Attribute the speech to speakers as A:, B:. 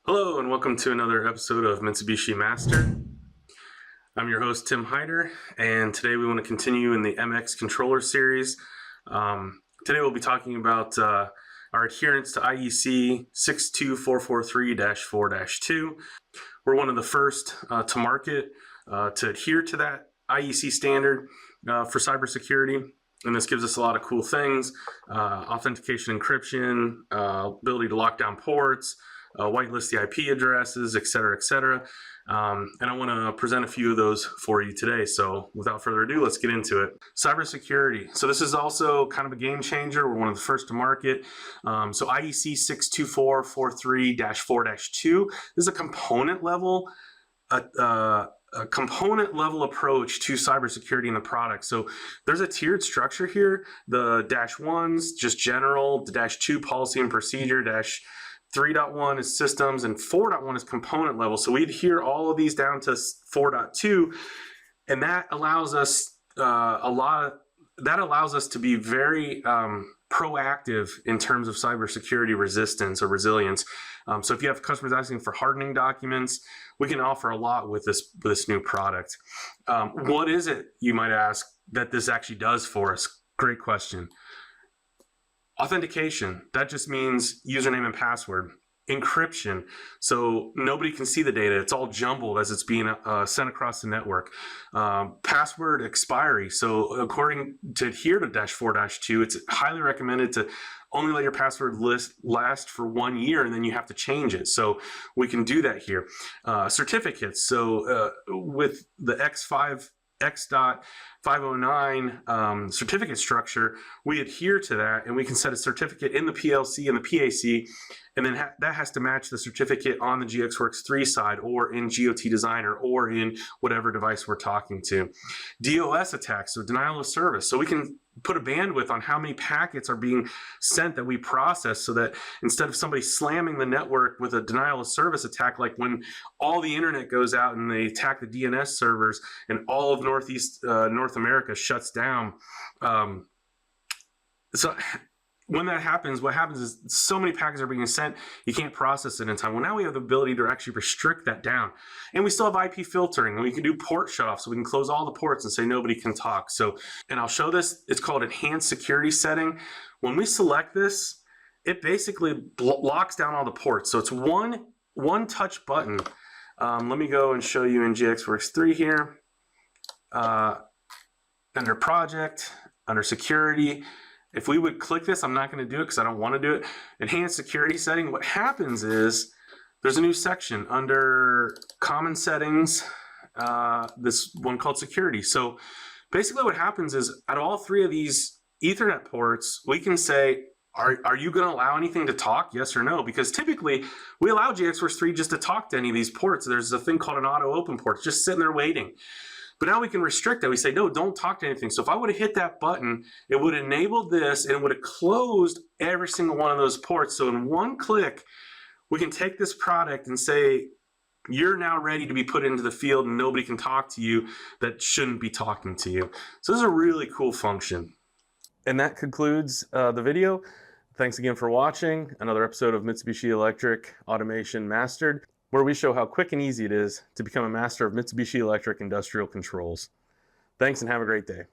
A: Hello and welcome to another episode of Mitsubishi Master. I'm your host Tim Hyder, and today we want to continue in the MX controller series. Today we'll be talking about our adherence to IEC 62443-4-2. We're one of the first to market to adhere to that IEC standard for cybersecurity. And this gives us a lot of cool things: authentication, encryption, ability to lock down ports, whitelist the IP addresses, etc., etc. And I want to present a few of those for you today. So without further ado, let's get into it. Cybersecurity. So this is also kind of a game changer. We're one of the first to market. So IEC 62443-4-2 is a component level approach to cybersecurity in the product. So there's a tiered structure here. The -1s, just general, the -2, policy and procedure, -3.1 is systems, and 4.1 is component level. So we adhere all of these down to 4.2, and that allows us to be very proactive in terms of cybersecurity resistance or resilience. So if you have customers asking for hardening documents, we can offer a lot with this new product. What is it, you might ask, that this actually does for us? Great question. Authentication, that just means username and password. Encryption, so nobody can see the data. It's all jumbled as it's being sent across the network. Password expiry, so according to adhere to -4-2, it's highly recommended to only let your password last for 1 year, and then you have to change it. So we can do that here. Certificates, so with the X.509 certificate structure, we adhere to that, and we can set a certificate in the PLC and the PAC, and then that has to match the certificate on the GXWorks 3 side, or in GOT Designer, or in whatever device we're talking to. DOS attacks, so denial of service. So we can put a bandwidth on how many packets are being sent that we process, so that instead of somebody slamming the network with a denial of service attack, like when all the internet goes out and they attack the DNS servers and all of North America shuts down. So when that happens, what happens is so many packets are being sent, you can't process it in time. Well, now we have the ability to actually restrict that down. And we still have IP filtering, and we can do port shutoff, so we can close all the ports and say nobody can talk. So, and I'll show this, it's called enhanced security setting. When we select this, it basically locks down all the ports. So it's one touch button. Let me go and show you in GXWorks 3 here. Under project, under security, if we would click this, I'm not going to do it because I don't want to do it. Enhanced security setting. What happens is there's a new section under common settings, this one called security. So basically what happens is at all 3 of these Ethernet ports, we can say, are you going to allow anything to talk? Yes or no? Because typically we allow GXWorks 3 just to talk to any of these ports. There's a thing called an auto open port. It's just sitting there waiting. But now we can restrict that. We say, no, don't talk to anything. So if I would have hit that button, it would enable this, and it would have closed every single one of those ports. So in one click, we can take this product and say, you're now ready to be put into the field, and nobody can talk to you that shouldn't be talking to you. So this is a really cool function. And that concludes the video. Thanks again for watching another episode of Mitsubishi Electric Automation Mastered, where we show how quick and easy it is to become a master of Mitsubishi Electric industrial controls. Thanks and have a great day.